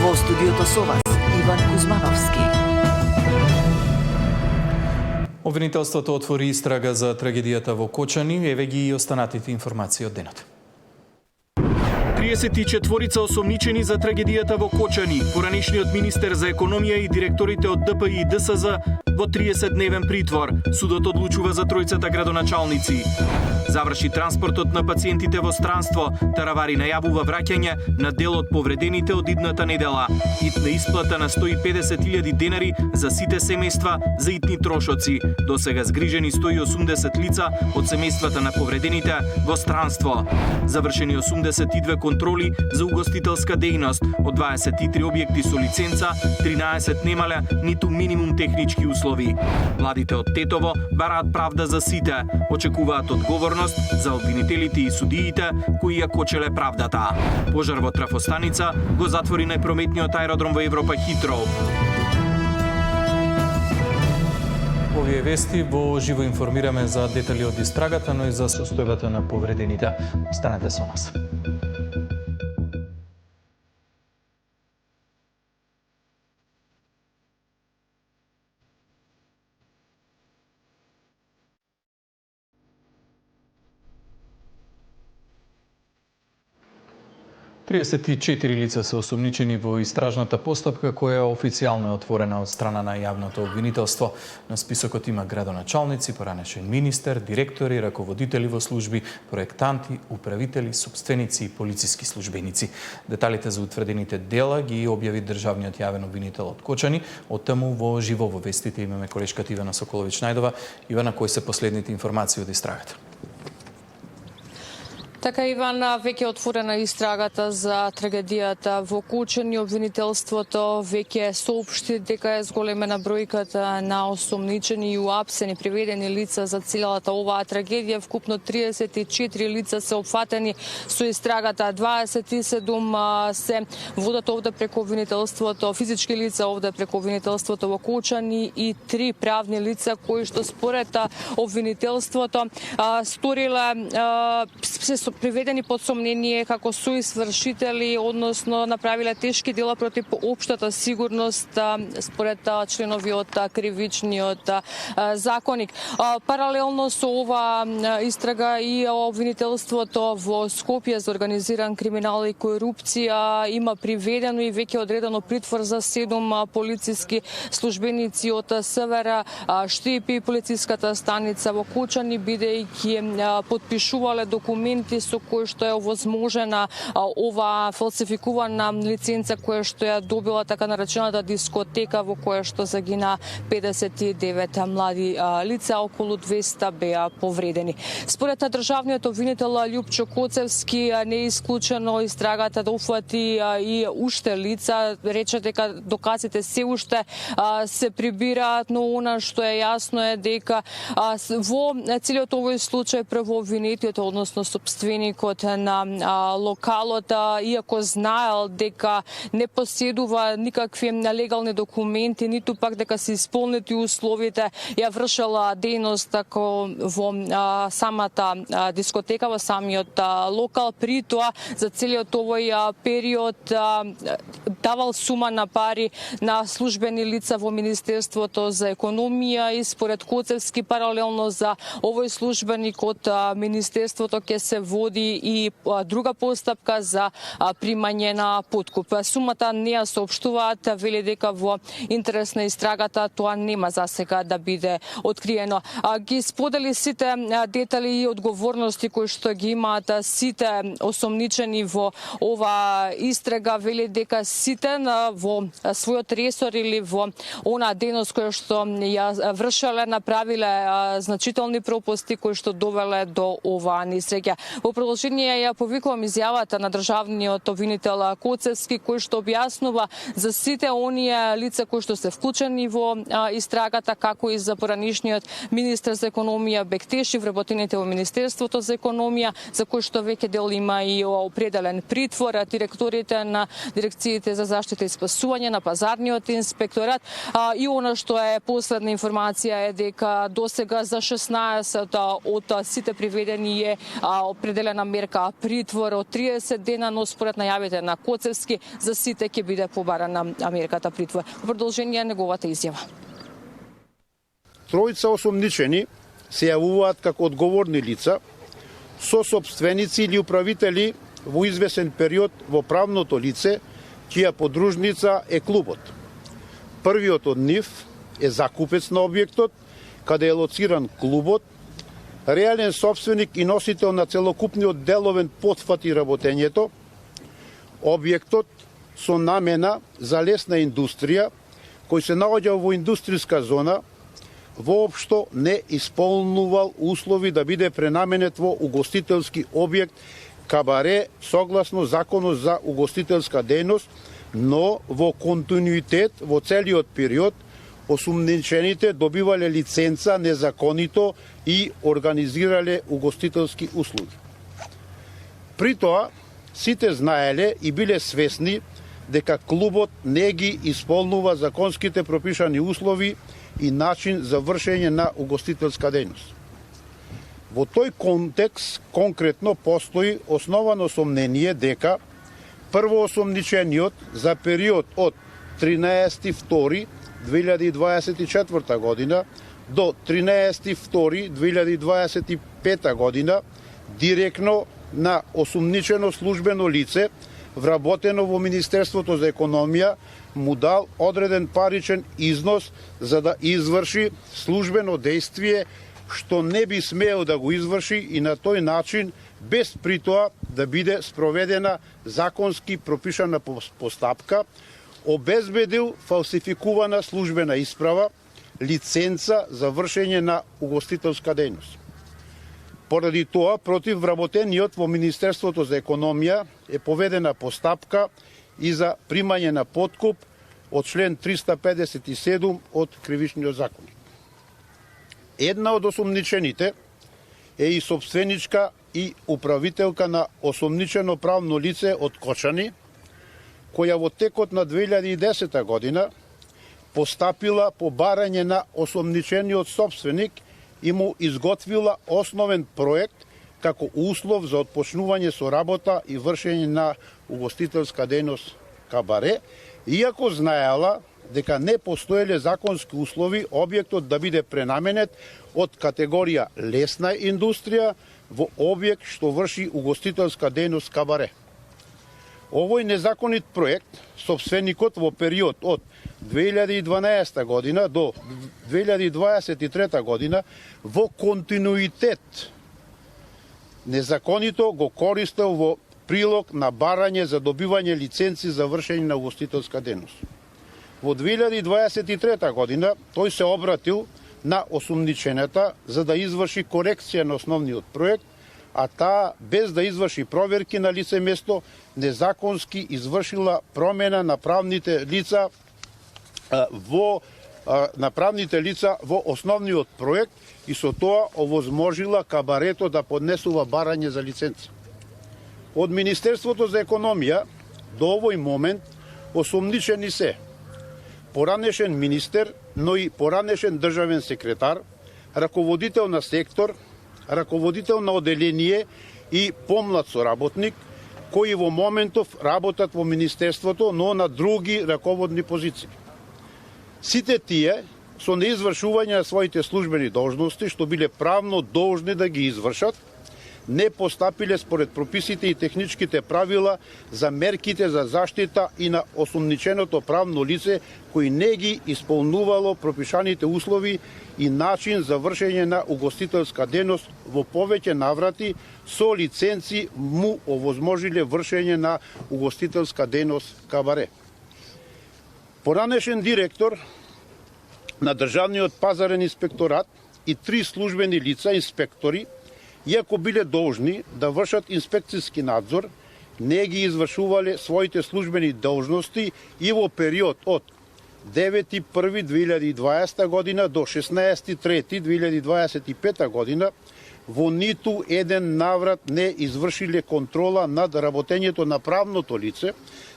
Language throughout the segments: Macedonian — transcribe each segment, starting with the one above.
Во студиото со вас Иван Кузмановски. Обвинителството отвори истрага за трагедијата во Кочани, еве ги и останатите информации од денот. 34 осомничени за трагедијата во Кочани, поранешниот министер за економија и директорите од ДПИ и ДСЗ во 30-дневен притвор. Судот одлучува за тројцата градоначалници. Заврши транспортот на пациентите во странство. Таравари најавува враќање на дел од повредените од идната недела. Итна исплата на 150.000 денари за сите семејства за итни трошоци. Досега згрижени 180 лица од семејствата на повредените во странство. Завршени 82 контроли за угостителска дејност. Од 23 објекти со лиценца, 13 немале ниту минимум технички услови. Младите од Тетово бараат правда за сите. Очекуваат одговорност за обвинителите и судиите кои ја кочеле правдата. Пожар во трафостаница го затвори најпрометниот аеродром во Европа Хитроу. Овие вести во живо информираме за детали од истрагата, но и за состојбата на повредените. Останете со нас. Четири лица се осомничени во истражната постапка која официјално е отворена од страна на јавното обвинителство. На списокот има градоначалници, поранешен министер, директори, раководители во служби, проектанти, управители, сопственици и полициски службеници. Деталите за утврдените дела ги објави државниот јавен обвинител од Кочани. Од таму во живо во вестите имаме колешката Ивана Соколович-Најдова. Ивана, кои се последните информации од истрагата? Така, Иван, веќе отворена истрагата за трагедијата во Кочани. Обвинителството веќе соопшти дека е зголемена бројката на осомничени и уапсени приведени лица за целата оваа трагедија. Вкупно 34 лица се опфатени со истрагата, 27 се водат овде преку обвинителството, физички лица овде преку обвинителството во Кочани и 3 правни лица кои што според обвинителството сториле се приведени под сомнение како соизвршители, односно направиле тешки дела против општата сигурност според членови од кривичниот законник. Паралелно со ова истрага и обвинителството во Скопје за организиран криминал и корупција има приведено и веќе одредено притвор за 7 полициски службеници од СВР Штипи, полициската станица во Кочани, бидејќи подпишувале документи со кој што е овозможена ова фалсификувана лиценца која што ја добила така наречената дискотека во која што загина 59 млади лица, околу 200 беа повредени. Според државниот обвинител Љупчо Коцевски не е исклучено истрагата да уфати и уште лица, рече дека доказите се уште се прибираат, но она што е јасно е дека во целиот овој случај првообвинетиот, односно собственикот на локалот, иако знаел дека не поседува никакви легални документи, ниту пак дека се исполнети условите, ја вршела дејност како во самата дискотека, во самиот локал. При тоа, за целиот овој период давал сума на пари на службени лица во Министерството за економија и според Коцевски паралелно за овој службеник од Министерството ќе се води и друга постапка за примање на подкуп. Сумата не ја соопштуваат, вели дека во интерес на истрагата тоа нема засега да биде откриено. Ги сподели сите детали и одговорности кои што ги имаат сите осомничени во ова истрага, вели дека сите во својот ресор или во она дејност која што ја вршеле направиле значителни пропусти кои што довеле до оваа несреќа. Во продолжение ја повикувам изјавата на државниот обвинител Коцевски кој што објаснува за сите оние лица кои што се вклучени во истрагата, како и за поранишниот министер за економија Бектеши, вработените во Министерството за економија, за кој што веќе дел има и определен притвор, директорите на дирекциите за заштита и спасување, на пазарниот инспекторат. И она што е последна информација е дека досега за 16 од сите приведени е определена мерка притвор од 30 дена, но според најавите на Коцевски за сите ќе биде побарана мерката притвор. Во продолжение неговата изјава. Тројца осомничени се јавуваат како одговорни лица, сосопственици или управители во извесен период во правното лице, чија подружница е клубот. Првиот од нив е закупец на објектот, каде е лоциран клубот, реален собственик и носител на целокупниот деловен потфат и работењето. Објектот со намена за лесна индустрија, кој се наоѓа во индустријска зона, воопшто не исполнувал услови да биде пренаменет во угостителски објект кабаре согласно Законот за угостителска дејност, но во континуитет во целиот период осумничените добивале лиценца незаконито и организирале угостителски услуги. При тоа, сите знаеле и биле свесни дека клубот не ги исполнува законските пропишани услови и начин за вршење на угостителска дејност. Во тој контекст конкретно постои основано сомнение дека првоосомничениот за период од 13.2.2024 година до 13.2.2025 година директно на осумничено службено лице вработено во Министерството за економија му дал одреден паричен износ за да изврши службено дејствие што не би смеел да го изврши и на тој начин, без при тоа да биде спроведена законски пропишана постапка, обезбедил фалсификувана службена исправа, лиценца за вршење на угостителска дејност. Поради тоа, против вработениот во Министерството за економија е поведена постапка и за примање на подкуп од член 357 од Кривичниот законник. Една од осомничените е и собственичка и управителка на осомничено правно лице од Кочани, која во текот на 2010 година постапила по барање на осомничениот собственик и му изготвила основен проект како услов за отпочнување со работа и вршење на угостителска дејност кабаре, иако знаела дека не постоеле законски услови објектот да биде пренаменет од категорија лесна индустрија во објект што врши угостителска дејност кабаре. Овој незаконит проект, собственикот во период од 2012 година до 2023 година во континуитет незаконито го користел во прилог на барање за добивање лиценци за вршење на угостителска дејност. Во 2023 година тој се обратил на осумничената за да изврши корекција на основниот проект, а таа без да изврши проверки на лице место незаконски извршила промена на правните лица во основниот проект и со тоа овозможила кабарето да поднесува барање за лиценца. Од Министерството за економија до овој момент осумничени се поранешен министер, но и поранешен државен секретар, раководител на сектор, раководител на оделение и помлад соработник, кои во моментов работат во Министерството, но на други раководни позиции. Сите тие, со неизвршување на своите службени должности, што биле правно должни да ги извршат, не постапиле според прописите и техничките правила за мерките за заштита и на осумниченото правно лице, кои не ги исполнувало пропишаните услови и начин за вршење на угостителска дејност во повеќе наврати со лиценци му овозможиле вршење на угостителска дејност кабаре. Поранешен директор на Државниот пазарен инспекторат и 3 службени лица инспектори, иако биле должни да вршат инспекцијски надзор, не ги извршувале своите службени должности и во период од 9.1.2020 година до 16.3.2025 година, во ниту еден наврат не извршиле контрола над работењето на правното лице,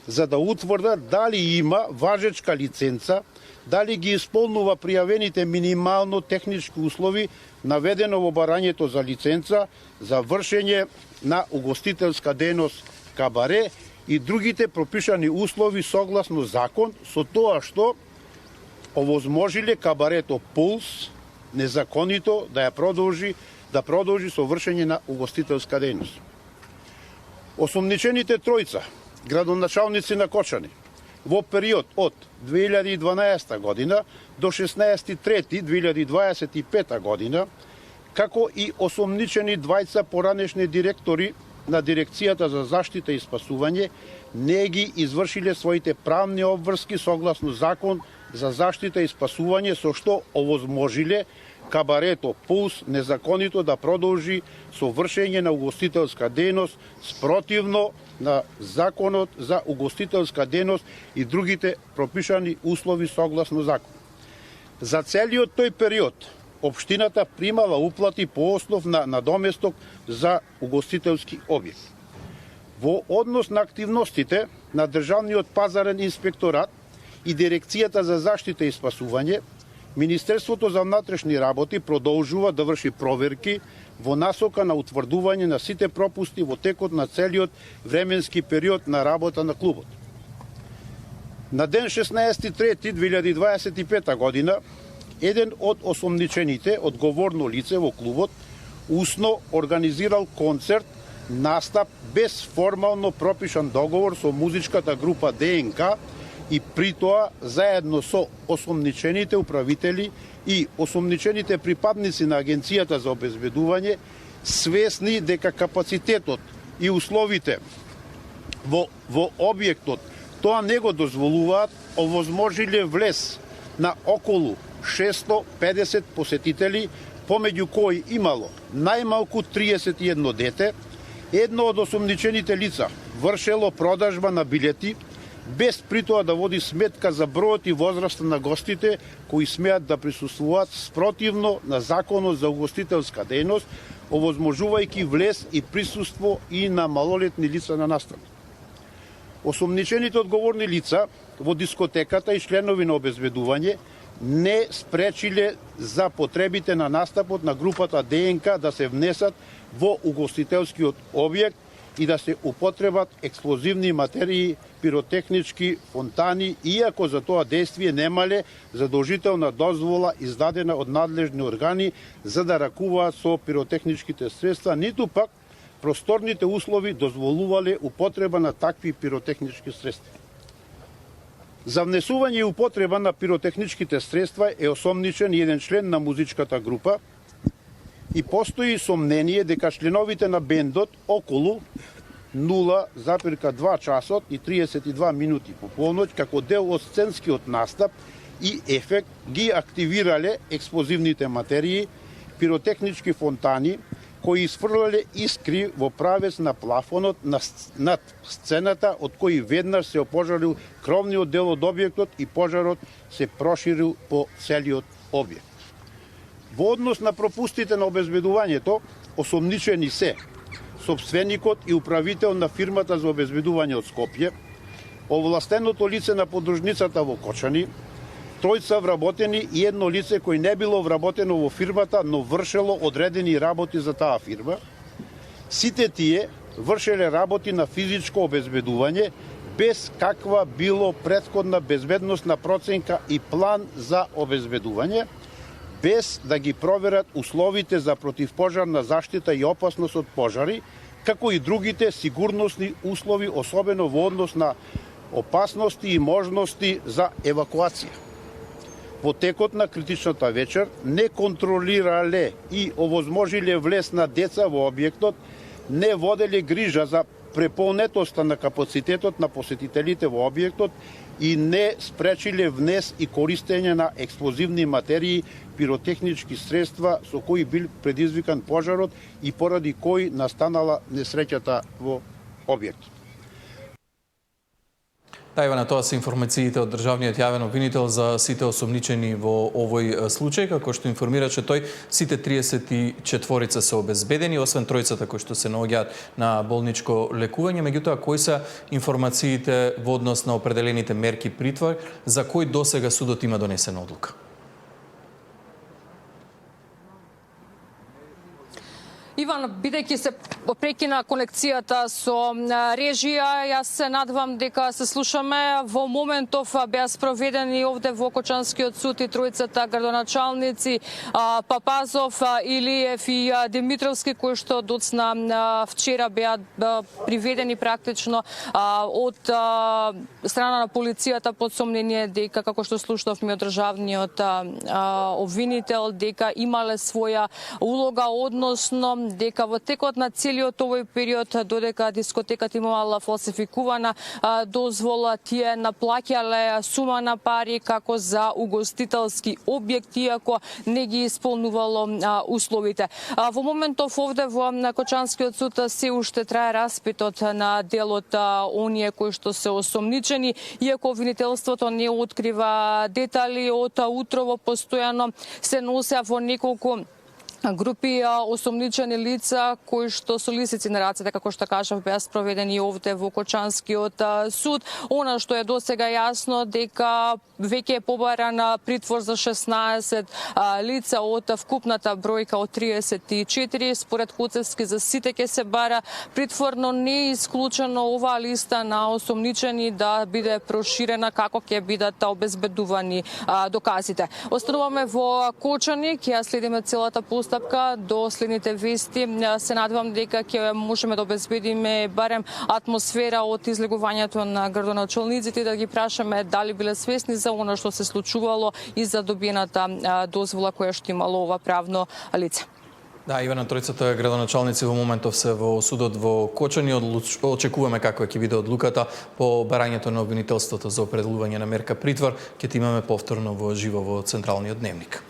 за да утврдат дали има важечка лиценца, дали ги исполнува пријавените минимално технички услови наведено во барањето за лиценца за вршење на угостителска дејност кабаре и другите пропишани услови согласно закон, со тоа што овозможиле кабарето Пулс незаконито да продолжи со вршење на угостителска дејност. Осомничените тројца градоначалници на Кочани во период од 2012 година до 16.3.2025 година, како и осомничени двајца поранешни директори на Дирекцијата за заштита и спасување, не ги извршиле своите правни обврски согласно закон за заштита и спасување, со што овозможиле кабарето Пулс незаконито да продолжи со вршење на угостителска дејност спротивно на законот за угостителска дејност и другите пропишани услови согласно закон. За целиот тој период општината примала уплати по основ на надоместок за угостителски објект. Во однос на активностите на Државниот пазарен инспекторат и Дирекцијата за заштита и спасување, Министерството за внатрешни работи продолжува да врши проверки во насока на утврдување на сите пропусти во текот на целиот временски период на работа на клубот. На ден 16.3.2025 година, еден од осомничените, одговорно лице во клубот, усно организирал концерт, настап без формално пропишан договор со музичката група ДНК и при тоа заедно со осомничените управители и осомничените припадници на Агенцијата за обезбедување, свесни дека капацитетот и условите во објектот тоа не го дозволуваат, овозможиле влез на околу 650 посетители, помеѓу кои имало најмалку 31 дете. Едно од осомничените лица вршело продажба на билети, без при тоа да води сметка за бројот и возраста на гостите кои смеат да присуствуваат спротивно на законот за угостителска дејност, овозможувајќи влез и присуство и на малолетни лица на настан. Осомничените одговорни лица во дискотеката и членови на обезбедување не спречиле за потребите на настапот на групата ДНК да се внесат во угостителскиот објект и да се употребат експлозивни материи, пиротехнички фонтани, иако за тоа действие немале задолжителна дозвола издадена од надлежни органи за да ракуваат со пиротехничките средства, ниту пак просторните услови дозволувале употреба на такви пиротехнички средства. За внесување и употреба на пиротехничките средства е осомничен еден член на музичката група и постои сомнение дека членовите на бендот околу 0,2 часот и 32 минути по полноќ како дел од сценскиот настап и ефект ги активирале експлозивните материи, пиротехнички фонтани, кои isfрлале искри во правец на плафонот над сцената, од кои веднаш се опожарил кровниот дел од објектот и пожарот се проширил по целиот објект. Во однос на пропустите на обезбедувањето, осомничени се сопственикот и управител на фирмата за обезбедување од Скопје, овластеното лице на подружницата во Кочани, тројца вработени и едно лице кој не било вработено во фирмата, но вршело одредени работи за таа фирма. Сите тие вршеле работи на физичко обезбедување без каква било претходна безбедносна проценка и план за обезбедување, без да ги проверат условите за противпожарна заштита и опасност од пожари, како и другите сигурносни услови, особено во однос на опасности и можности за евакуација. Во текот на критичната вечер не контролирале и овозможиле влез на деца во објектот, не воделе грижа за преполнетоста на капацитетот на посетителите во објектот и не спречиле внес и користење на експлозивни материи, пиротехнички средства со кои бил предизвикан пожарот и поради кои настанала несреќата во објектот. Да, Ивана, тоа се информациите од државниот јавен обвинител за сите осомничени во овој случај, како што информираше тој, сите 34 се обезбедени, освен тројцата кои што се наоѓаат на болничко лекување. Меѓутоа, кои се информациите во однос на определените мерки притвор, за кој досега судот има донесена одлука? Иван, бидејќи се прекина конекцијата со режија, јас се надвам дека се слушаме. Во моментов беа спроведени овде во Кочанскиот суд и тројцата градоначалници Папазов, Илиев и Димитровски, кои што доцна вчера беа приведени практично од страна на полицијата под сомнение дека, како што слушнавме од државниот обвинител, дека имале своја улога, односно дека во текот на целиот овој период, додека дискотеката имала фалсификувана дозвола, тие наплаќале сума на пари како за угостителски објекти, иако не ги исполнувало условите. Во моментов овде во Кочанскиот суд се уште трае распитот на делот оние кои што се осомничени, иако обвинителството не открива детали од утрово, постојано се носе во неколку групи осомничени лица кои што со лисици на рацете, како што кажав, беа спроведени овде во Кочанскиот суд. Она што е досега јасно дека веќе е побаран притвор за 16 лица од вкупната бројка од 34. Според Коцевски за сите ќе се бара притвор, но не е исклучено оваа листа на осомничени да биде проширена како ќе бидат обезбедувани доказите. Остануваме во Кочани, ќе ја следиме целата постапка до следните вести. Се надевам дека ќе можеме да обезбедиме барем атмосфера од излегувањето на градоначалниците, да ги прашаме дали биле свесни за она што се случувало и за добиената дозвола која што имало ова правно лице. Да, Ивана, тројцата градоначалници во моментов се во судот во Кочани. Очекуваме каква ќе биде одлуката по барањето на обвинителството за определување на мерка притвор. Ќе ти имаме повторно во живо во Централниот дневник.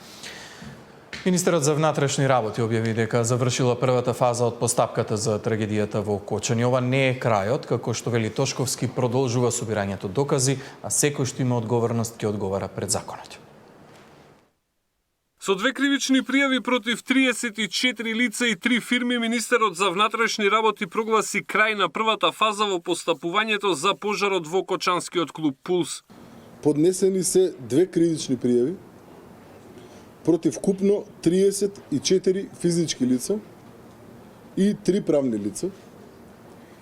Министерот за внатрешни работи објави дека завршила првата фаза од постапката за трагедијата во Кочани. Ова не е крајот, како што вели Тошковски, продолжува собирањето докази, а секој што има одговорност ќе одговара пред законот. Со 2 кривични пријави против 34 лица и 3 фирми, Министерот за внатрешни работи прогласи крај на првата фаза во постапувањето за пожарот во Кочанскиот клуб Пулс. Поднесени се 2 кривични пријави против купно 34 физички лица и 3 правни лица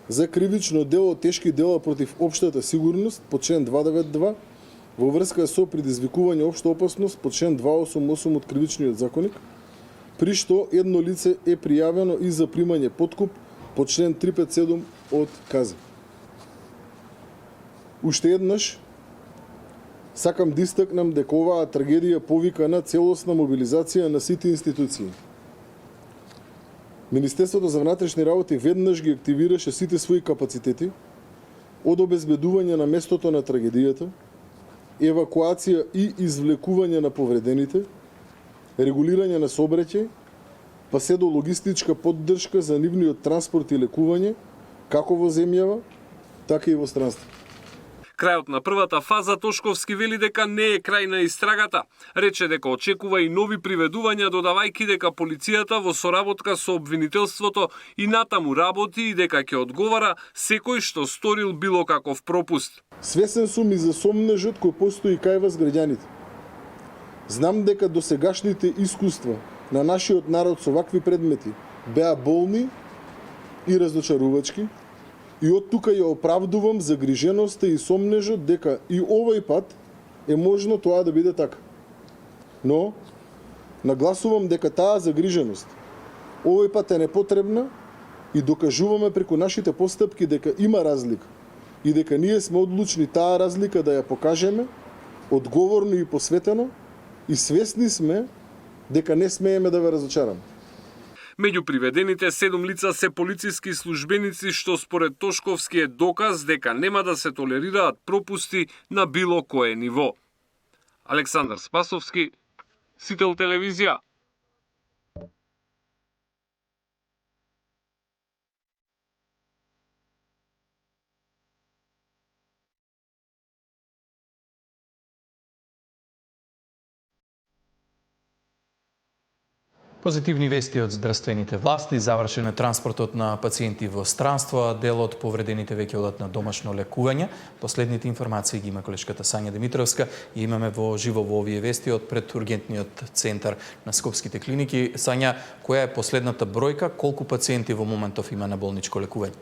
за кривично дело тешки дела против општата сигурност по член 292 во врска со предизвикување општа опасност по член 288 од Кривичниот законник, при што едно лице е пријавено и за примање подкуп по член 357 од КАЗ. Уште еднаш сакам да истакнам дека оваа трагедија повика на целосна мобилизација на сите институции. Министерството за внатрешни работи веднаш ги активираше сите своји капацитети од обезбедување на местото на трагедијата, евакуација и извлекување на повредените, регулирање на сообраќај, па се до логистичка поддршка за нивниот транспорт и лекување, како во земјава, така и во странство. Крајот на првата фаза, Тошковски вели дека не е крај на истрагата. Рече дека очекува и нови приведувања, додавајќи дека полицијата во соработка со обвинителството и натаму работи и дека ќе одговара секој што сторил било каков пропуст. Свесен сум и за сомнежот кој постои кај вас граѓаните. Знам дека досегашните искуства на нашиот народ со вакви предмети беа болни и разочарувачки, и од тука ја оправдувам загриженоста и сомнежот дека и овој пат е можно тоа да биде така. Но, нагласувам дека таа загриженост овој пат е непотребна и докажуваме преку нашите постапки дека има разлика и дека ние сме одлучни таа разлика да ја покажеме одговорно и посветено и свесни сме дека не смееме да ве разочараме. Меѓу приведените 7 лица се полициски службеници, што според Тошковски е доказ дека нема да се толерираат пропусти на било кое ниво. Александар Спасовски, Сител телевизија. Позитивни вести од здравствените власти, завршен е транспортот на пациенти во странство, а дел од повредените веќе одат на домашно лекување. Последните информации ги има колешката Сања Димитровска и имаме во живо во овие вести од пред ургентниот центар на Скопските клиники. Сања, која е последната бројка, колку пациенти во моментов има на болничко лекување?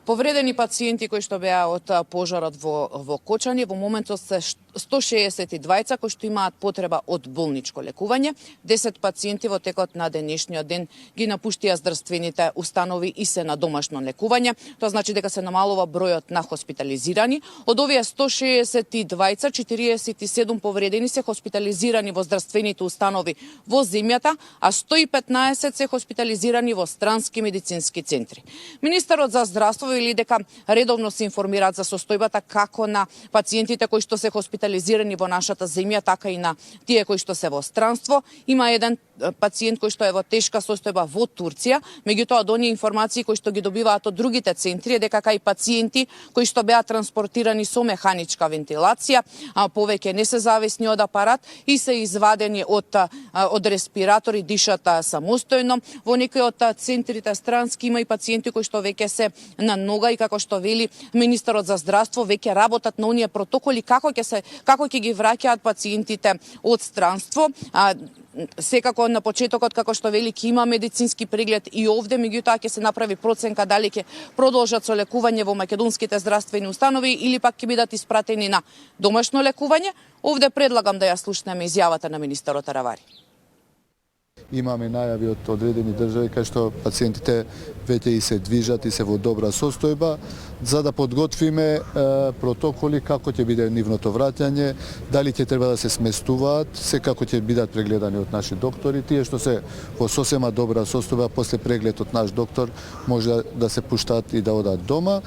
Повредени пациенти кои што беа од пожарот во Кочани, во моментот се 162 кои што имаат потреба од болничко лекување. 10 пациенти во текот на денешниот ден ги напуштија здравствените установи и се на домашно лекување. Тоа значи дека се намалува бројот на хоспитализирани. Од овие 162, 47 повредени се хоспитализирани во здравствените установи во земјата, а 115 се хоспитализирани во странски медицински центри. Министерот за здравство вели дека редовно се информираат за состојбата како на пациентите кои што се хоспитализирани во нашата земја, така и на тие кои што се во странство. Има еден пациент кој што е во тешка состојба во Турција, меѓутоа од оние информации кои што ги добиваат од другите центри е дека кај пациенти кои што беа транспортирани со механичка вентилација, повеќе не се зависни од апарат и се извадени од респиратори, дишат самостојно. Во некои од центрите странски има и пациенти кои што веќе се на нога и како што вели министерот за здравство веќе работат на оние протоколи како ќе ги враќаат пациентите од странство. Секако на почетокот, како што вели, ќе има медицински преглед и овде, меѓутоа ќе се направи проценка дали ќе продолжат со лекување во македонските здравствени установи или пак ќе бидат испратени на домашно лекување. Овде предлагам да ја слушнеме изјавата на министерот Аравари. Имаме најави од одредени држави кај што пациентите веќе и се движат и се во добра состојба, за да подготвиме протоколи како ќе биде нивното враќање, дали ќе треба да се сместуваат, секако ќе бидат прегледани од наши доктори. Тие што се во сосема добра состојба, после преглед од наш доктор, може да се пуштат и да одат дома.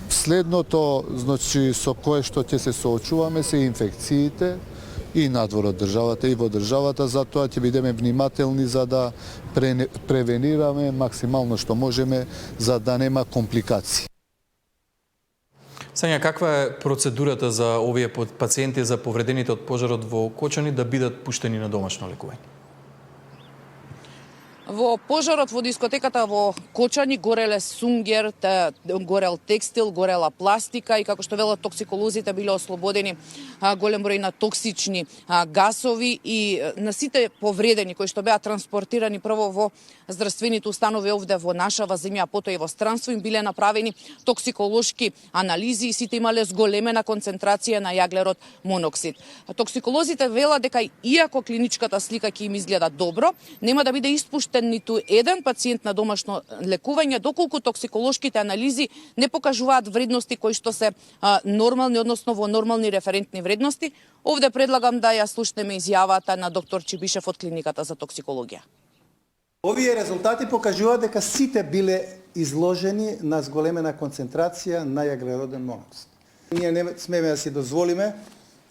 Следното, значи, со кое што ќе се соочуваме се инфекциите, и надвор од државата и во државата, затоа ќе бидеме внимателни за да превенираме максимално што можеме за да нема компликации. Сања, каква е процедурата за овие пациенти, за повредените од пожарот во Кочани да бидат пуштени на домашно лекување? Во пожарот во дискотеката во Кочани гореле сунгер, горел текстил, горела пластика и како што велат токсиколозите биле ослободени голем број на токсични гасови и на сите повредени кои што беа транспортирани прво во здравствените установи овде во нашава земја, потоа и во странство, им биле направени токсиколошки анализи и сите имале зголемена концентрација на јаглерод моноксид. Токсиколозите велат дека иако клиничката слика ќе им изгледа добро, нема да биде испуштен ниту еден пациент на домашно лекување доколку токсиколошките анализи не покажуваат вредности кои што се нормални, односно во нормални референтни вредности. Овде предлагам да ја слушнеме изјавата на доктор Чибишев од клиниката за токсикологија. Овие резултати покажуваат дека сите биле изложени на зголемена концентрација на јаглероден моноксид. Ние не смеме да си дозволиме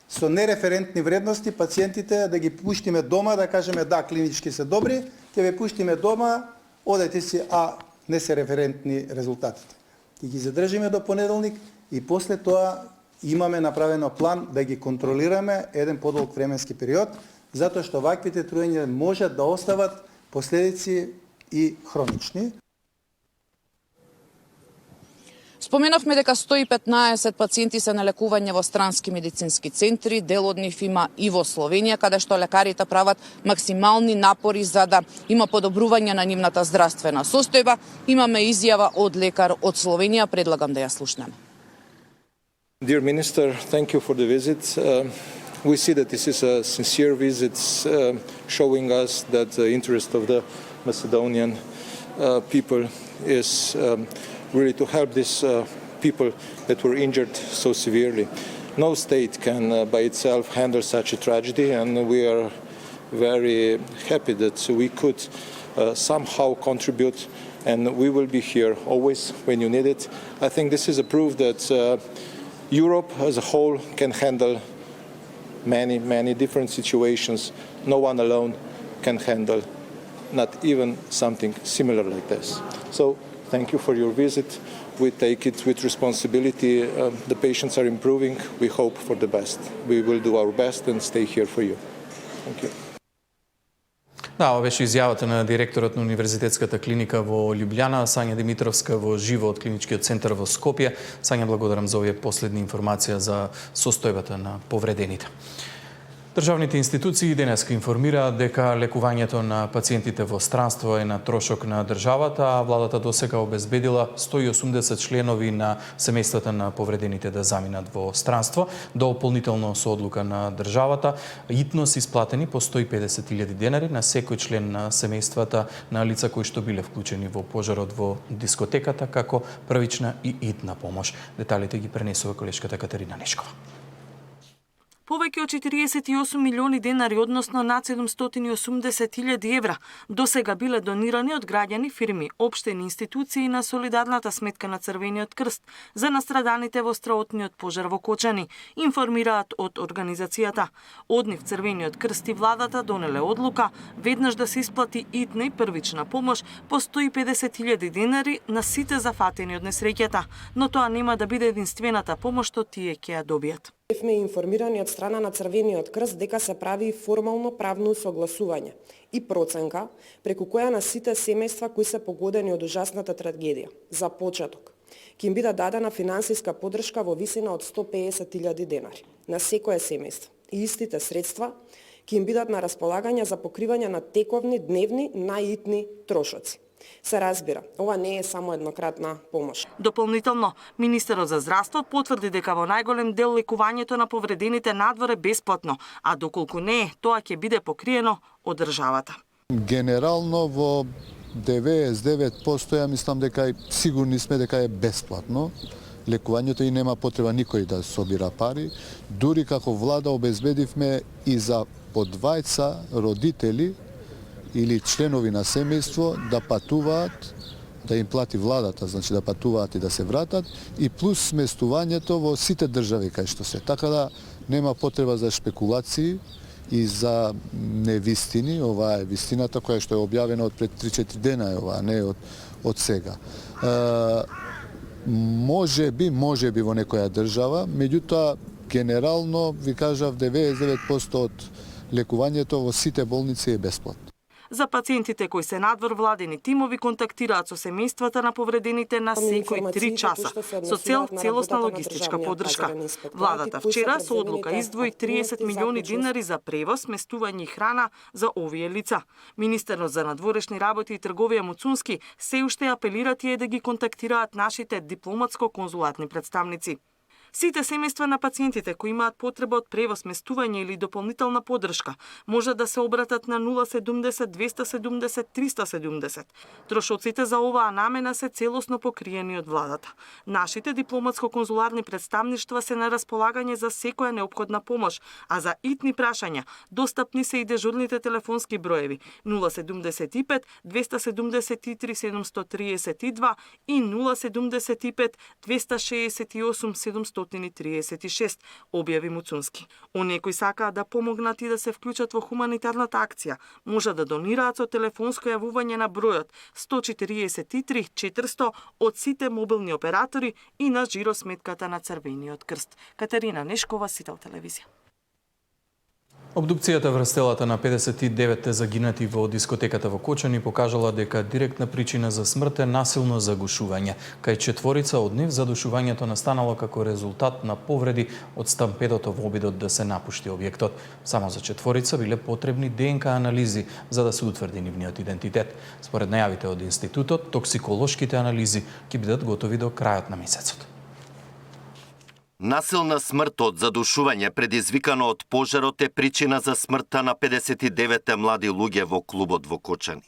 со нереферентни вредности пациентите да ги пуштиме дома, да кажеме да, клинички се добри, ќе ве пуштиме дома, одете си, а не се референтни резултатите. Ќе ги задржиме до понеделник и после тоа имаме направено план да ги контролираме еден подолг временски период, затоа што ваквите труења можат да остават последици и хронични. Споменавме дека 115 пациенти се на лекување во странски медицински центри, дел од нив има и во Словенија, каде што лекарите прават максимални напори за да има подобрување на нивната здравствена состојба. Имаме изјава од лекар од Словенија, предлагам да ја слушнеме. Dear Minister, thank you for the visit. We see that this is a sincere visit, showing us that the interest of the Macedonian people is really to help these people that were injured so severely. No state can by itself handle such a tragedy, and we are very happy that we could somehow contribute, and we will be here always when you need it. I think this is a proof that Europe as a whole can handle many different situations. No one alone can handle not even something similar like this. So thank you for your visit. we take it with responsibility. The patients are improving. We hope for the best. We will do our best and stay here for you. Thank you. Да, ова беше изјавата на директорот на Универзитетската клиника во Љубљана, Сања Димитровска во живо од клиничкиот центар во Скопје. Сања, благодарам за овие последни информација за состојбата на повредените. Државните институции денеска информираат дека лекувањето на пациентите во странство е на трошок на државата, а владата досега обезбедила 180 членови на семејствата на повредените да заминат во странство, дополнително со одлука на државата, итнос исплатени по 150.000 денари на секој член на семејствата на лица кои што биле вклучени во пожарот во дискотеката како првична и итна помош. Деталите ги пренесува колешката Катерина Нешкова. Повеќе од 48 милиони денари, односно над 780.000 евра, досега биле донирани од граѓани, фирми, општини, институции на солидарната сметка на Црвениот крст за настраданите во страотниот пожар во Кочани, информираат од организацијата. Од нив Црвениот крст и владата донеле одлука веднаш да се исплати итна и првична помош по 150.000 денари на сите зафатени од несреќата, но тоа нема да биде единствената помош што тие ќе ја добијат. Бевме информирани од страна на Црвениот крст дека се прави формално правно согласување и проценка преку која на сите семејства кои се погодени од ужасната трагедија за почеток ќе им биде дадена финансиска поддршка во висина од 150.000 денари на секое семејство и истите средства ќе им бидат на располагање за покривање на тековни, дневни, наитни трошоци. Се разбира, ова не е само еднократна помош. Дополнително, министерот за здравство потврди дека во најголем дел лекувањето на повредените надвор е бесплатно, а доколку не е, тоа ќе биде покриено од државата. Генерално во 99% ја мислам дека сигурни сме дека е бесплатно лекувањето и нема потреба никој да собира пари. Дури како влада обезбедивме и за по двајца родители или членови на семејство да патуваат, да им плати владата, значи да патуваат и да се вратат, и плюс сместувањето во сите држави кај што се. Така да нема потреба за шпекулации и за невистини. Ова е вистината која што е објавена од пред 3-4 дена, ова не од сега. Може би во некоја држава, меѓутоа генерално ви кажав 99% од лекувањето во сите болници е бесплатно. За пациентите кои се надвор, владени тимови контактираат со семејствата на повредените на секои 3 часа со цел целосна логистичка поддршка. Владата вчера со одлука издвои 30 милиони денари за превоз, сместување и храна за овие лица. Министерот за надворешни работи и трговија Муцунски се уште апелира тие да ги контактираат нашите дипломатско-конзулатни представници. Сите семејства на пациентите кои имаат потреба од превоз, сместување или дополнителна поддршка може да се обратат на 070 270 370. Трошоците за оваа намена се целосно покриени од владата. Нашите дипломатско-конзуларни представништва се на располагање за секоја неопходна помош, а за итни прашања достапни се и дежурните телефонски броеви 075 273 732 и 075 268 736, објави Муцунски. Оние кои сакаат да помогнат и да се вклучат во хуманитарната акција, може да донираат со телефонско јавување на бројот 143 400 од сите мобилни оператори и на жиросметката на Црвениот крст. Катерина Нешкова, Сител телевизија. Обдукцијата врз телата на 59 загинати во дискотеката во Кочани покажала дека директна причина за смрт е насилно загушување. Кај четворица од нив задушувањето настанало како резултат на повреди од стампедото во обидот да се напушти објектот. Само за четворица биле потребни ДНК анализи за да се утврди нивниот идентитет. Според најавите од институтот, токсиколошките анализи ќе бидат готови до крајот на месецот. Насилна смрт од задушување предизвикано од пожарот е причина за смртта на 59 млади луѓе во клубот во Кочани.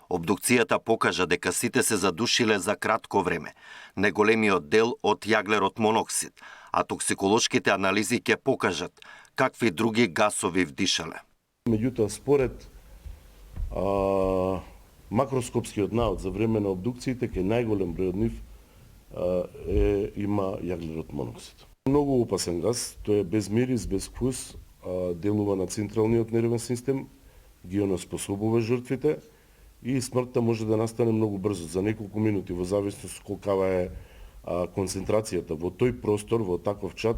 Обдукцијата покажа дека сите се задушиле за кратко време, неголемиот дел од јаглерот моноксид, а токсиколошките анализи ќе покажат какви други гасови вдишале. Меѓутоа, според макроскопскиот наод за време на обдукциите, ке најголем број од нив има јаглерот моноксид. Многу опасен газ, тој е без мирис, без вкус, делува на централниот нервен систем, ги онеспособува жртвите и смртта може да настане многу брзо, за неколку минути, во зависност колкава е концентрацијата во тој простор, во таков чад,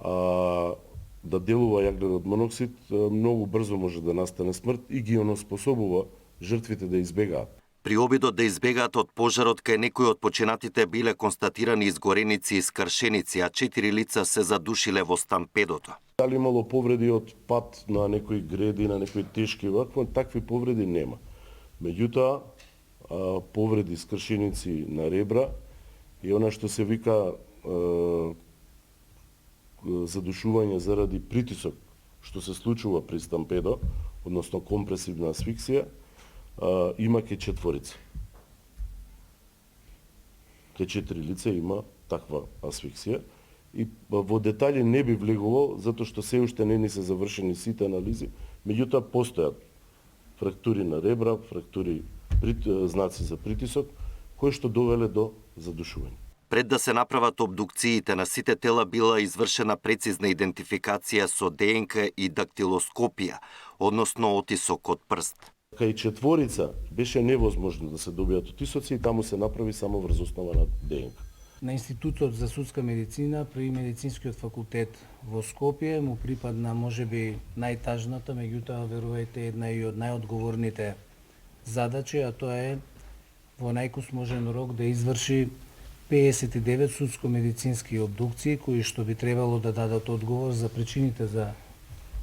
да делува јаглерод моноксид, многу брзо може да настане смрт и ги оноспособува жртвите да избегаат. При обидот да избегаат од пожарот, кај некои од починатите биле констатирани изгореници и скршеници, а 4 лица се задушиле во стампедото. Дали имало повреди од пат на некои греди, на некои тешки вакви, такви повреди нема. Меѓутоа, повреди скршеници на ребра и она што се вика задушување заради притисок, што се случува при стампедо, односно компресивна асфиксија, има ке 4. Ке 4 лица има таква асфиксија. И во детали не би влегувал, затоа што се уште не ни се завршени сите анализи, меѓутоа постојат фрактури на ребра, фрактури, знаци за притисок, кои што довеле до задушување. Пред да се направат обдукциите на сите тела била извршена прецизна идентификација со ДНК и дактилоскопија, односно отисок од прст. Кај 4 беше невозможно да се добијат отисоци и таму се направи само врз основа на ДНК. На Институтот за судска медицина при Медицинскиот факултет во Скопје му припадна можеби најтажната, меѓутоа верувајте една и од најодговорните задачи, а тоа е во најкусможен рок да изврши 59 судско-медицински обдукции кои што би требало да дадат одговор за причините за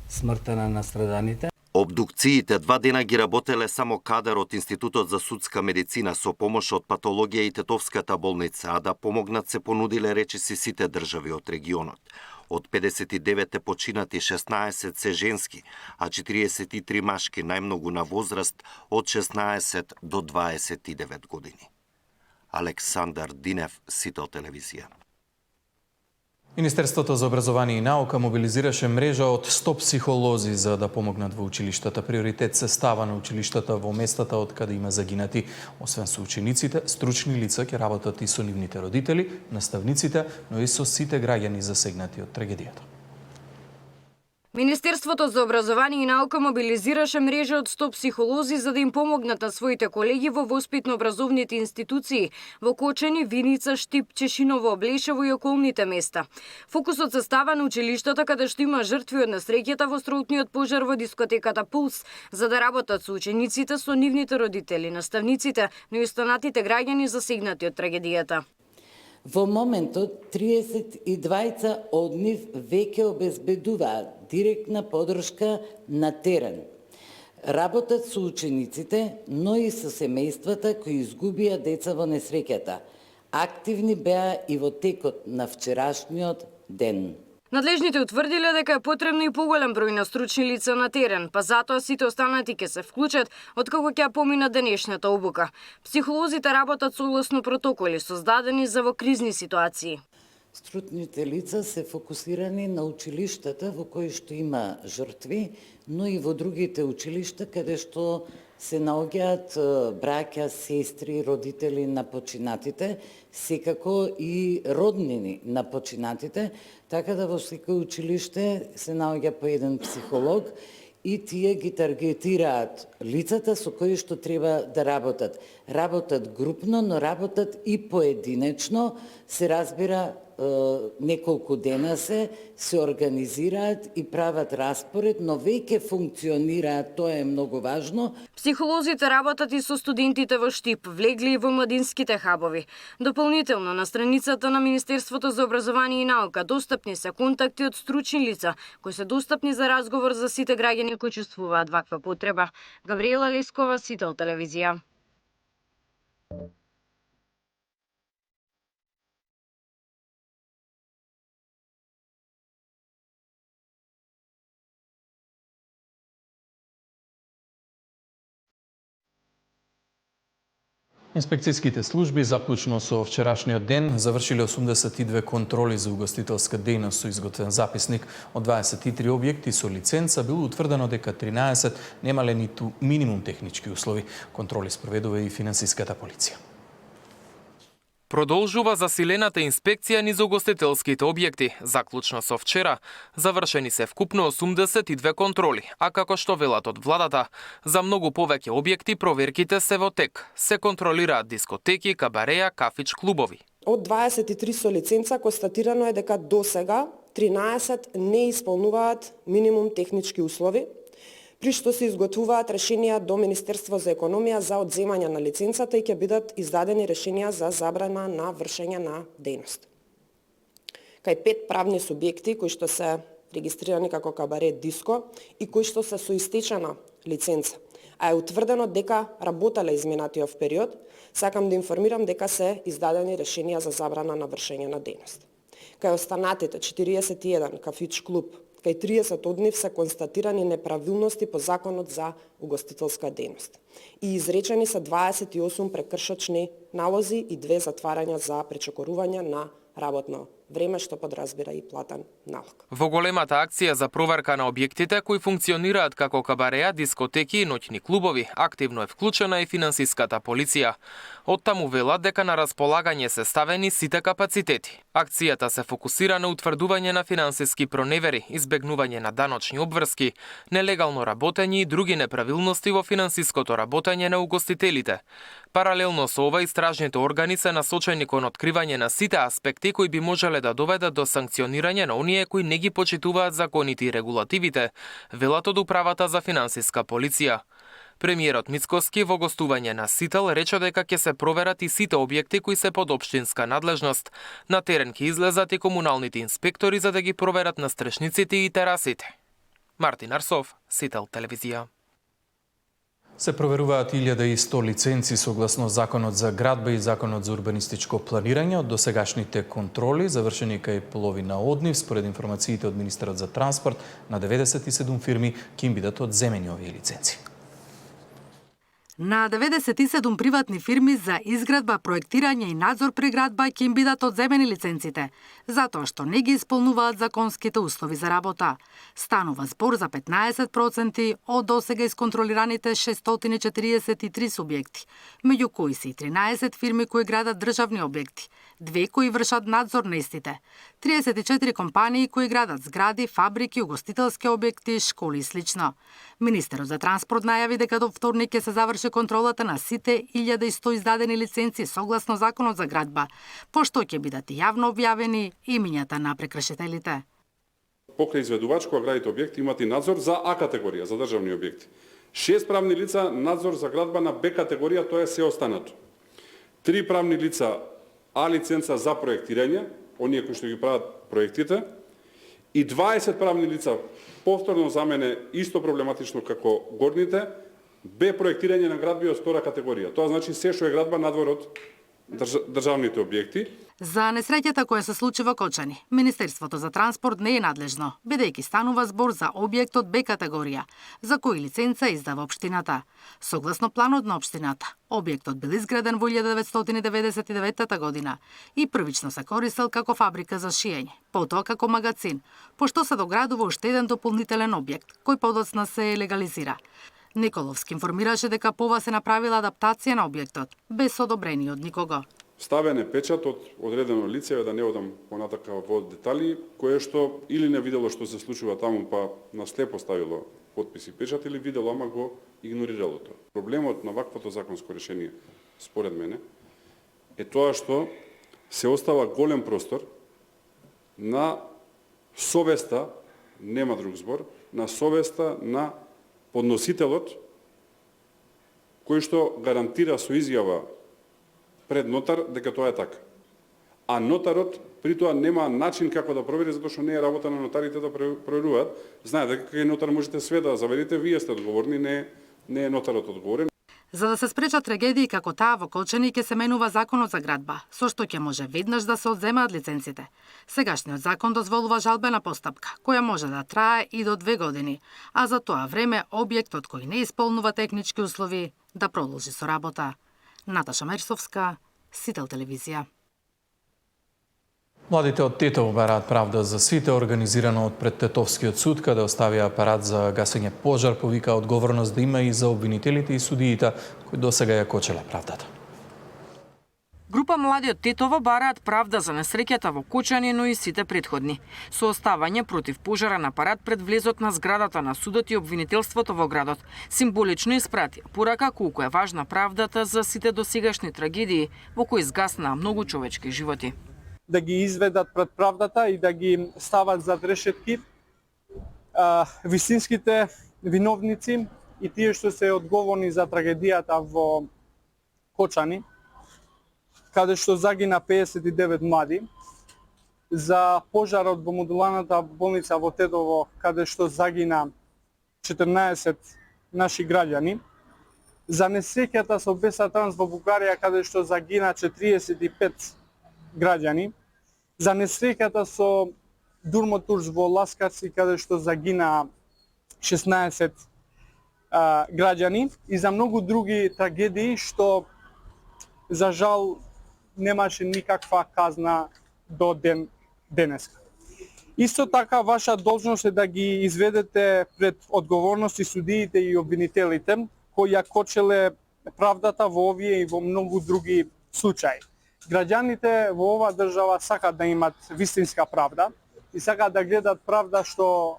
смртта на настраданите. Обдукциите 2 дена ги работеле само кадар од Институтот за судска медицина со помош од патологија и Тетовската болница, а да помогнат се понудиле речиси сите држави од регионот. Од 59 починати 16 се женски, а 43 машки, најмногу на возраст од 16 до 29 години. Александар Динев, Сител телевизија. Министерството за образование и наука мобилизираше мрежа од 100 психолози за да помогнат во училиштата. Приоритет се става на училиштата во местата од каде има загинати. Освен со учениците, стручни лица ќе работат и со нивните родители, наставниците, но и со сите граѓани засегнати од трагедијата. Министерството за образование и наука мобилизираше мрежа од 100 психолози за да им помогнат на своите колеги во воспитно-образовните институции во Кочани, Виница, Штип, Чешиново, Блешево и околните места. Фокусот се става на училиштата каде што има жртви од несреќата во строутниот пожар во дискотеката Пулс, за да работат со учениците, со нивните родители, наставниците, но и останатите граѓани засегнати од трагедијата. Во моментот 32 од нив веќе обезбедуваат директна подршка на терен. Работат со учениците, но и со семејствата кои изгубија деца во несреќата. Активни беа и во текот на вчерашниот ден. Надлежните утврдиле дека е потребно и поголем број на стручни лица на терен, па затоа сите останати ќе се вклучат откако ќе помина денешната обука. Психолозите работат согласно протоколи создадени за во кризни ситуации. Стручните лица се фокусирани на училиштата во кои што има жртви, но и во другите училишта каде што се наоѓаат браќа, сестри, родители на починатите, секако и роднини на починатите, така да во секој училиште се наоѓа по еден психолог и тие ги таргетираат лицата со кои што треба да работат. Работат групно, но работат и поединечно, се разбира неколку дена се организираат и прават распоред, но веќе функционираат, тоа е многу важно. Психолозите работат и со студентите во Штип, влегли и во младинските хабови. Дополнително на страницата на Министерството за образование и наука достапни се контакти од стручни лица, кои се достапни за разговор за сите граѓани кои чувствуваат ваква потреба. Гавриела Лескова, Сител телевизија. Инспекцијските служби заклучно со вчерашниот ден завршиле 82 контроли за угостителска дејност со изготвен записник од 23 објекти со лиценца. Било утврдено дека 13 немале ниту минимум технички услови. Контроли спроведува и финансиската полиција. Продолжува засилената инспекција низ угостителските објекти. Заклучно со вчера, завршени се вкупно 82 контроли, а како што велат од владата, за многу повеќе објекти проверките се во тек. Се контролираат дискотеки, кабареја, кафич, клубови. Од 23 со лиценца констатирано е дека досега 13 не исполнуваат минимум технички услови, при што се изготвуваат решенија до Министерство за економија за одземање на лиценцата и ќе бидат издадени решенија за забрана на вршење на дејност. Кај 5 правни субјекти кои што се регистрирани како кабарет диско и кои што се со истечена лиценца, а е утврдено дека работеле изминатиот период, сакам да информирам дека се издадени решенија за забрана на вршење на дејност. Кај останатите 41 кафич клуб, кај 30 од нив се констатирани неправилности по Законот за угостителска дејност и изречени се 28 прекршочни налози и 2 затварања за пречекорување на работно време, што подразбира и платен налог. Во големата акција за проверка на објектите кои функционираат како кабареа, дискотеки и ноќни клубови, активно е вклучена и финансиската полиција. Оттаму велат дека на располагање се ставени сите капацитети. Акцијата се фокусира на утврдување на финансиски проневери, избегнување на даночни обврски, нелегално работење и други неправилности во финансиското работење на угостителите. Паралелно со ова, истражните органи се насочени кон откривање на сите аспекти кои би можеле да доведат до санкционирање на оние кои не ги почитуваат законите и регулативите, велат од Управата за финансиска полиција. Премиерот Мицкоски во гостување на Сител рече дека ќе се проверат и сите објекти кои се под општинска надлежност. На терен ќе излезат и комуналните инспектори за да ги проверат настрешниците и терасите. Мартин Арсов, Сител телевизија. Се проверуваат 1100 лиценци согласно Законот за градба и Законот за урбанистичко планирање од досегашните контроли, завршени кај половина од нив, според информациите од Министерот за транспорт, на 97 фирми ќе им бидат одземени овие лиценци. На 97 приватни фирми за изградба, проектирање и надзор при градба ќе им бидат одземени лиценците, затоа што не ги исполнуваат законските услови за работа. Станува збор за 15% од досега исконтролираните 643 субјекти, меѓу кои се и 13 фирми кои градат државни објекти, 2 кои вршат надзор на истите, 34 компании кои градат згради, фабрики, угостителски објекти, школи и слично. Министерот за транспорт најави дека до вторник ќе се заврши контролата на сите 1100 издадени лиценци согласно Законот за градба, пошто ќе бидат јавно објавени имињата на прекршителите. Покрај изведувачко аграрните објекти имат и надзор за А категорија, за државни објекти. 6 правни лица надзор за градба на Б категорија, тоа е се останато. 3 правни лица А лиценца за проектирање, оние кои што ги прават проектите, и 20 правни лица, повторно за мене исто проблематично како горните, Б проектирање на градби од втора категорија. Тоа значи се што е градба надвор од државните објекти. За несреќата која се случи во Кочани, Министерството за транспорт не е надлежно, бидејќи станува збор за објект од Б категорија, за кој лиценца издава општината. Согласно планот на општината, објектот бил изграден во 1999 година и првично се користел како фабрика за шиење, потоа како магазин, пошто се доградува уште еден дополнителен објект, кој подоцна се легализира. Николовски информираше дека по ова се направила адаптација на објектот, без одобрение од никого. Ставен е печат од одредено лице, да не одам понатака во детали, кое што или не видело што се случува таму, па на слепо ставило подпис и печат, или видело, ама го игнорирало тоа. Проблемот на ваквото законско решение, според мене, е тоа што се остава голем простор на совеста, нема друг збор, на совеста на подносителот, кој што гарантира со изјава пред нотар дека тоа е така. А нотарот при тоа нема начин како да провери, затоа што не е работа на нотарите да проверуваат. Знаете дека кај нотар можете све да заверите, вие сте одговорни, не е нотарот одговорен. За да се спречат трагедии како таа во Кочани ќе се менува Законот за градба, со што ќе може веднаш да се одземаат лиценците. Сегашниот закон дозволува жалбена постапка, која може да трае и до 2 години, а за тоа време објектот кој не исполнува технички услови да продолжи со работа. Наташа Мерсовска, Сител телевизија. Младите од Тетово бараат правда за сите, организирано од пред Тетовскиот суд, каде оставија апарат за гасење пожар, повика одговорност да има и за обвинителите и судиите, кои досега ја кочеле правдата. Група млади од Тетово бараат правда за несреќата во Кочани, но и сите претходни. Со оставање против пожарен апарат пред влезот на зградата на судот и обвинителството во градот, символично испратија порака колку е важна правдата за сите досегашни трагедии во кои изгаснаа многу човечки животи. Да ги изведат пред правдата и да ги стават зад решетки вистинските виновници и тие што се одговорни за трагедијата во Кочани, каде што загина 59 млади, за пожарот во модуларната болница во Тетово, каде што загина 14 наши граѓани, за несреќата со Беса Транс во Бугарија, каде што загина 45 граѓани, за несреќата со Дурмотурс во Ласкарци, каде што загина 16 граѓани и за многу други трагедии што за жал немаше никаква казна до денеска. Исто така ваша должност е да ги изведете пред одговорност и судиите и обвинителите кои ја кочеле правдата во овие и во многу други случаи. Граѓаните во оваа држава сакаат да имат вистинска правда и сакаат да гледат правда што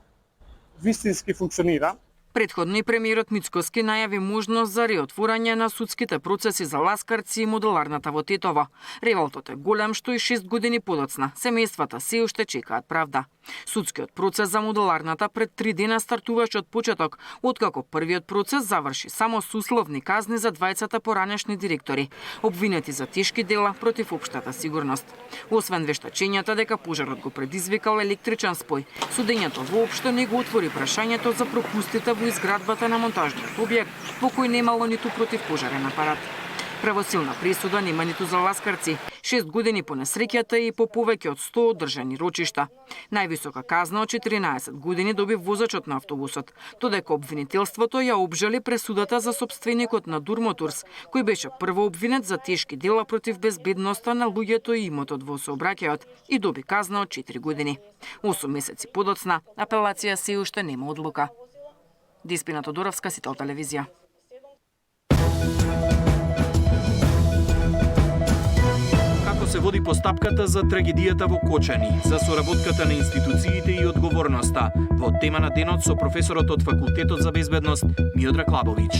вистински функционира. Претходно и премиерот Мицкоски најави можност за реотворање на судските процеси за Ласкарци и модуларната во Тетово. Револтот е голем што и 6 години подоцна семејствата се уште чекаат правда. Судскиот процес за модуларната пред 3 дена стартуваше од почеток, откако првиот процес заврши само со условни казни за двајцата поранешни директори, обвинети за тешки дела против општата сигурност. Освен вештачењата дека пожарот го предизвикал електричен спој, судењето воопшто не го отвори прашањето за пропустите во изградбата на монтажниот објект, во кој немало ниту противпожарен апарат. Правосилна пресуда нема ниту за Ласкарци, 6 години по несреќата и по повеќе од 100 одржани рочишта. Највисока казна од 14 години доби возачот на автобусот, додека обвинителството ја обжали пресудата за сопственикот на Дурмотурс, кој беше прво обвинет за тешки дела против безбедноста на луѓето и имотот во сообраќајот и доби казна од 4 години. 8 месеци подоцна, апелација се уште нема одлука. Диспина Тодоровска, Сител телевизија. Како се води постапката за трагедијата во Кочани, за соработката на институциите и одговорноста, во тема на денот со професорот од Факултетот за безбедност Миодраг Лабовиќ.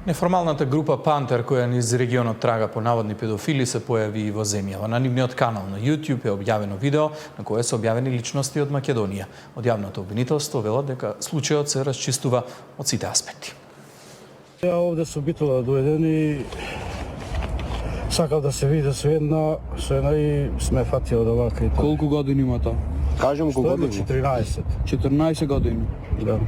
Неформалната група Пантер, која низ регионот трага по наводни педофили, се појави и во земјава. На нивниот канал на YouTube е објавено видео на кое се објавени личности од Македонија. Од јавното обвинителство велат дека случајот се расчистува од сите аспекти. Ја овде со битола дојден и сакав да се види со една и сме фатија од овака и тоа. Колку години има тоа? Кажем колку години? 14. 14 години. Да.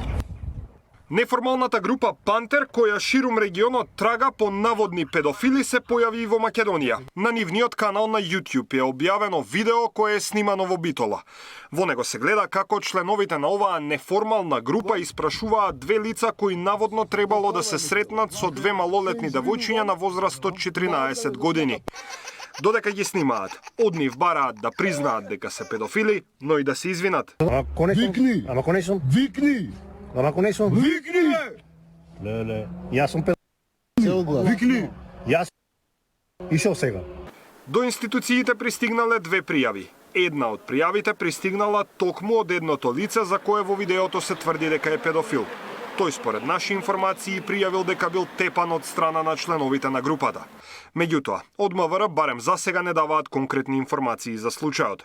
Неформалната група Пантер, која ширум регионот трага по наводни педофили, се појави и во Македонија. На нивниот канал на YouTube е објавено видео кое е снимано во Битола. Во него се гледа како членовите на оваа неформална група испрашуваат две лица кои наводно требало да се сретнат со две малолетни девојчиња на возраст од 14 години. Додека ги снимаат, од нив бараат да признаат дека се педофили, но и да се извинат. Викни! Ама конечно? Викни! Ама ако не сум... Викни! Леле, јас сум Викни! Јас ишол сега. До институциите пристигнале две пријави. Една од пријавите пристигнала токму од едното лице за кое во видеото се тврди дека е педофил. Тој според наши информации пријавил дека бил тепан од страна на членовите на групата. Меѓутоа, од МВР барем за сега не даваат конкретни информации за случајот.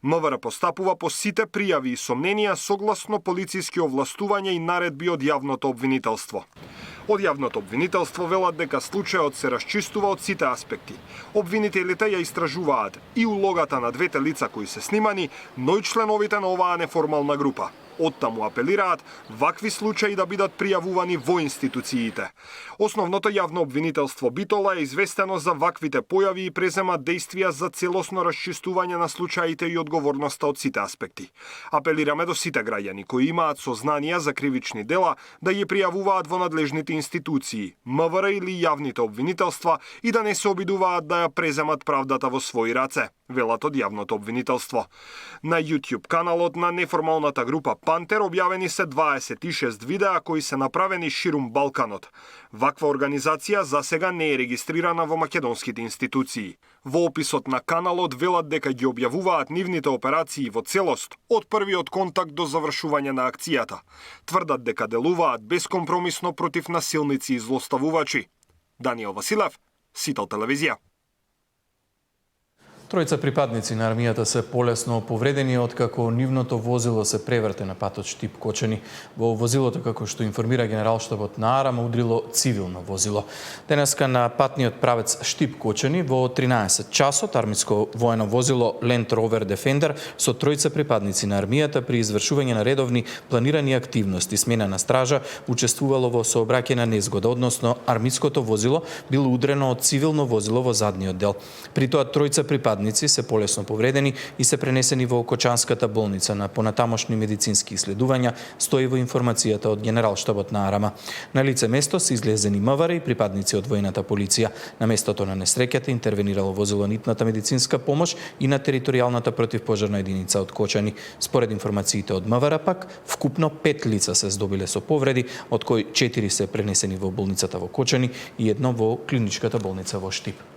МВР постапува по сите пријави и сомненија согласно полициски овластувања и наредби од јавното обвинителство. Од јавното обвинителство велат дека случајот се расчистува од сите аспекти. Обвинителите ја истражуваат и улогата на двете лица кои се снимани, но и членовите на оваа неформална група. Оттаму апелираат вакви случаи да бидат пријавувани во институциите. Основното јавно обвинителство Битола е известено за ваквите појави и презема действија за целосно расчистување на случаите и одговорноста од сите аспекти. Апелираме до сите граѓани кои имаат сознанија за кривични дела да ги пријавуваат во надлежните институции, МВР или јавните обвинителства и да не се обидуваат да ја преземат правдата во своји раце. велат од јавното обвинителство. На YouTube каналот на неформалната група Пантер објавени се 26 видеа кои се направени ширум Балканот. Ваква организација засега не е регистрирана во македонските институции. Во описот на каналот велат дека ги објавуваат нивните операции во целост од првиот контакт до завршување на акцијата. Тврдат дека делуваат безкомпромисно против насилници и злоставувачи. Даниел Василев, Сител телевизија. Тројца припадници на армијата се полесно повредени откако нивното возило се преврте на патот Штип Кочани. Во возилото, како што информира генералштабот на Арама, удрило цивилно возило. Денеска на патниот правец Штип Кочани во 13 часот армиско воено возило Land Rover Defender со тројца припадници на армијата при извршување на редовни планирани активности смена на стража учествувало во сообраќајна незгода, односно армиското возило било удрено од цивилно возило во задниот дел. При тоа тројца припадници се полесно повредени и се пренесени во Кочанската болница на понатамошни медицински исследувања, стои во информацијата од генералштабот на Арама. На лице место се излезени МВР и припадници од војната полиција. На местото на несреќата интервенирало возило нитната медицинска помош и на територијалната противпожарна единица од Кочани. Според информациите од МВР пак, вкупно 5 лица се здобиле со повреди, од кои 4 се пренесени во болницата во Кочани и едно во клиничката болница во Штип.